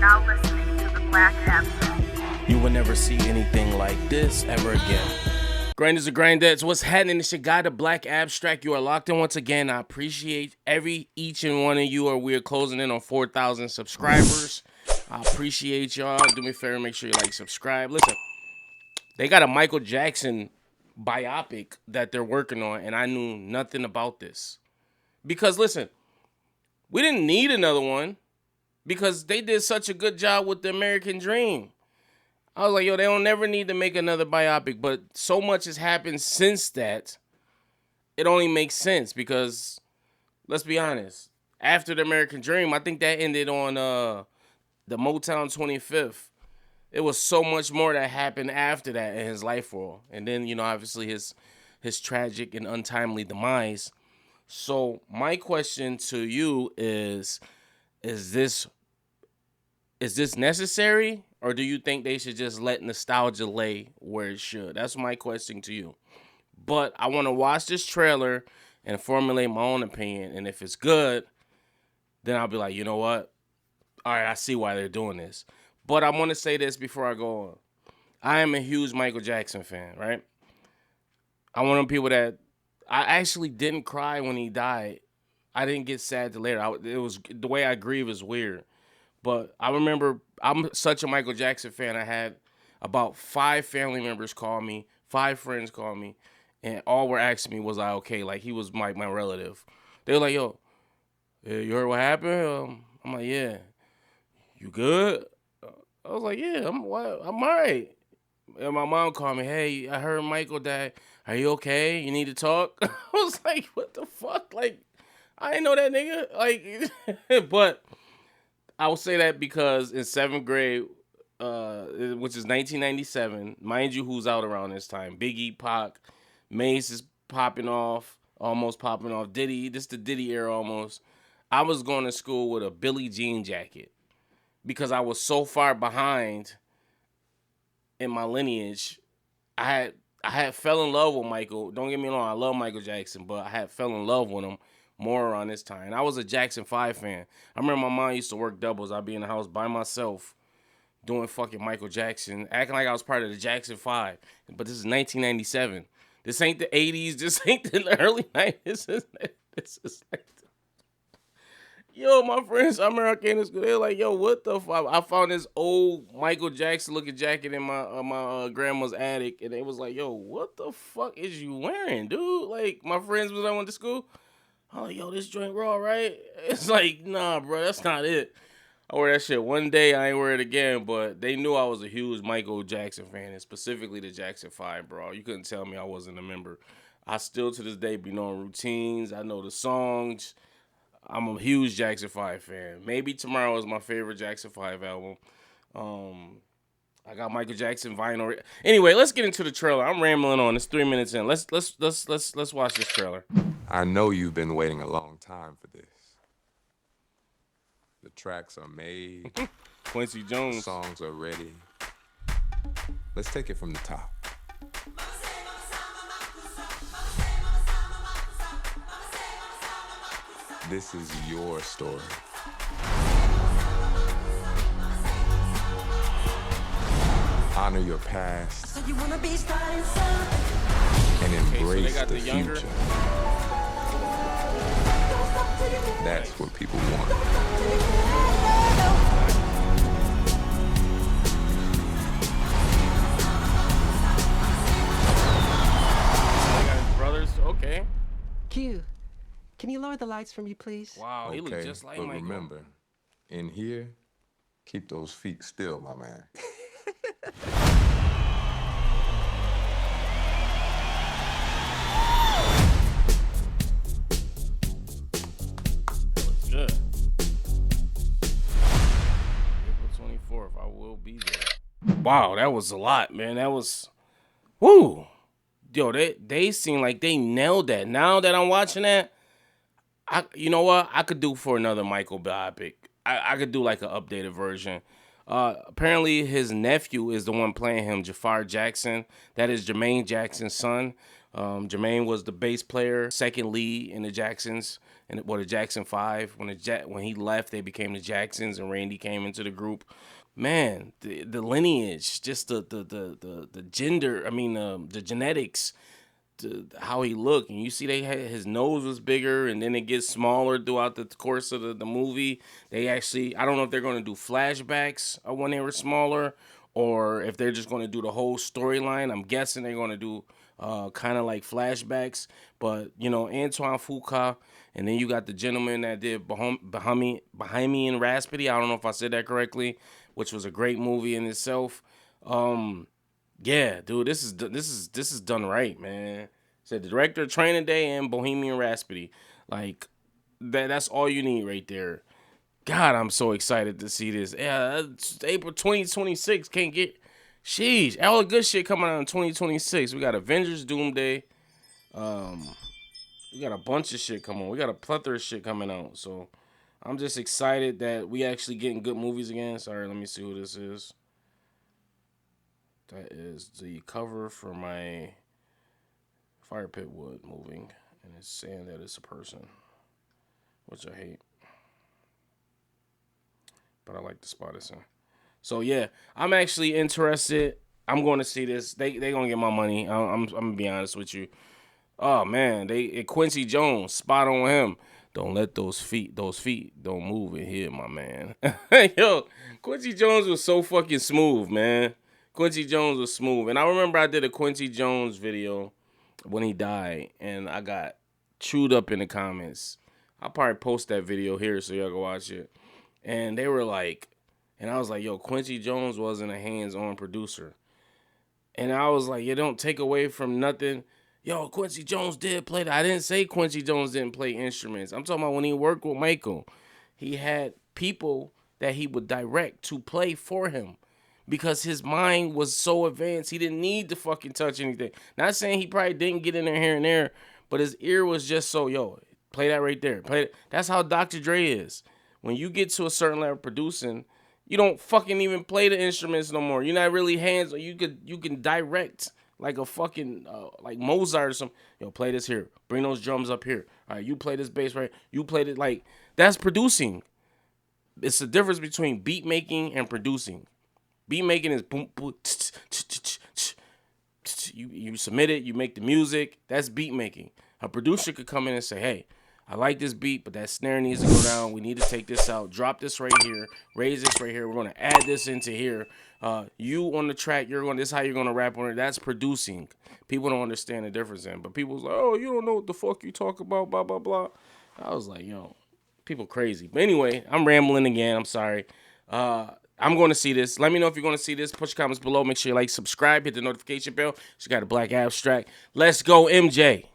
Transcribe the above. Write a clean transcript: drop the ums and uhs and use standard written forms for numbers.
now listening to the Black Abstract. You will never see anything like this ever again. Grinders and grindettes, what's happening? It's your guy, the Black Abstract. You are locked in once again. I appreciate each and one of you. We are closing in on 4,000 subscribers. I appreciate y'all. Do me a favor, make sure you like, subscribe. Listen, they got a Michael Jackson biopic that they're working on, and I knew nothing about this. Because, listen, we didn't need another one because they did such a good job with the American Dream. I was like, yo, they don't never need to make another biopic, but so much has happened since that, it only makes sense because, let's be honest, after the American Dream, I think that ended on the Motown 25th. It was so much more that happened after that in his life world. And then, obviously his tragic and untimely demise. So my question to you is this necessary? Or do you think they should just let nostalgia lay where it should? That's my question to you. But I want to watch this trailer and formulate my own opinion. And if it's good, then I'll be like, you know what? All right, I see why they're doing this. But I want to say this before I go on. I am a huge Michael Jackson fan, right? I'm one of the people that I actually didn't cry when he died. I didn't get sad till later. It was the way I grieve is weird. But I remember I'm such a Michael Jackson fan. I had about 5 family members call me, 5 friends call me, and all were asking me, was I okay? Like, he was my relative. They were like, yo, you heard what happened? I'm like, yeah. You good? I was like, yeah, I'm all right. And my mom called me, hey, I heard Michael died. Are you okay? You need to talk? I was like, what the fuck? Like, I didn't know that nigga. Like, but I will say that because in 7th grade, which is 1997, mind you, who's out around this time? Biggie, Pac, Mace is almost popping off. Diddy, this is the Diddy era almost. I was going to school with a Billie Jean jacket because I was so far behind in my lineage. I had fell in love with Michael. Don't get me wrong, I love Michael Jackson, but I had fell in love with him more around this time. And I was a Jackson 5 fan. I remember my mom used to work doubles. I'd be in the house by myself doing fucking Michael Jackson, acting like I was part of the Jackson 5. But this is 1997. This ain't the 80s. This ain't the early 90s. This is like... Yo, my friends, I remember I came to school. They were like, yo, what the fuck? I found this old Michael Jackson looking jacket in my grandma's attic. And they was like, yo, what the fuck is you wearing, dude? Like, my friends when I went to school. I'm like, yo, this joint raw, right? It's like, nah, bro, that's not it. I wore that shit one day. I ain't wear it again. But they knew I was a huge Michael Jackson fan. And specifically the Jackson 5, bro. You couldn't tell me I wasn't a member. I still, to this day, be knowing routines. I know the songs. I'm a huge Jackson 5 fan. Maybe Tomorrow is my favorite Jackson 5 album. I got Michael Jackson vinyl. Anyway, let's get into the trailer. I'm rambling on. It's 3 minutes in. Let's watch this trailer. I know you've been waiting a long time for this. The tracks are made. Quincy Jones. The songs are ready. Let's take it from the top. This is your story. Honor your past and embrace the future. That's what people want. Brothers, okay. Q, can you lower the lights for me, please? Wow, he looks just like Michael. But remember, in here, keep those feet still, my man. Good. April 24th, I will be there. Wow, that was a lot, man. That was, woo. Yo, they seem like they nailed that. Now that I'm watching that, you know what? I could do for another Michael biopic. I could do like an updated version. Apparently his nephew is the one playing him, Jaafar Jackson. That is Jermaine Jackson's son. Jermaine was the bass player, second lead in the Jacksons, and the Jackson 5. When he left, they became the Jacksons, and Randy came into the group. Man, the lineage, just the gender, the genetics, how he looked, and you see his nose was bigger, and then it gets smaller throughout the course of the movie. They actually, I don't know if they're going to do flashbacks of when they were smaller, or if they're just going to do the whole storyline. I'm guessing they're going to do kind of like flashbacks. But Antoine Fuqua, and then you got the gentleman that did Bohemian Rhapsody. I don't know if I said that correctly, which was a great movie in itself. Yeah, dude, this is done right, man. Said the director of Training Day and Bohemian Rhapsody. Like that's all you need right there. God, I'm so excited to see this. Yeah, it's April 2026. Can't get sheesh. All the good shit coming out in 2026. We got Avengers Doomsday. We got a bunch of shit coming on. We got a plethora of shit coming out. So I'm just excited that we actually getting good movies again. Sorry, let me see who this is. That is the cover for my Fire Pit Wood moving, and it's saying that it's a person, which I hate, but I like the spot it's in. So yeah, I'm actually interested. I'm going to see this. They gonna get my money. I'm gonna be honest with you. Oh man, Quincy Jones, spot on him. Don't let those feet don't move in here, my man. Yo, Quincy Jones was so fucking smooth, man. Quincy Jones was smooth. And I remember I did a Quincy Jones video when he died, and I got chewed up in the comments. I'll probably post that video here so y'all can watch it. And they were like, and I was like, yo, Quincy Jones wasn't a hands-on producer. And I was like, you don't take away from nothing. Yo, Quincy Jones did play that. I didn't say Quincy Jones didn't play instruments. I'm talking about when he worked with Michael. He had people that he would direct to play for him, because his mind was so advanced, he didn't need to fucking touch anything. Not saying he probably didn't get in there here and there, but his ear was just so, yo, play that right there. Play it. That's how Dr. Dre is. When you get to a certain level of producing, you don't fucking even play the instruments no more. You're not really hands. You can direct like a fucking like Mozart or something. Yo, play this here. Bring those drums up here. All right, you play this bass right. You played it like that's producing. It's the difference between beat making and producing. Beat making is boom, boom, you submit it, you make the music. That's beat making. A producer could come in and say, hey, I like this beat, but that snare needs to go down. We need to take this out. Drop this right here. Raise this right here. We're going to add this into here. You on the track, this is how you're going to rap on it. That's producing. People don't understand the difference in. But people's like, oh, you don't know what the fuck you talk about, blah, blah, blah. I was like, yo, people crazy. But anyway, I'm rambling again. I'm sorry. I'm going to see this. Let me know if you're going to see this. Put your comments below. Make sure you like, subscribe, hit the notification bell. She got a black abstract. Let's go, MJ.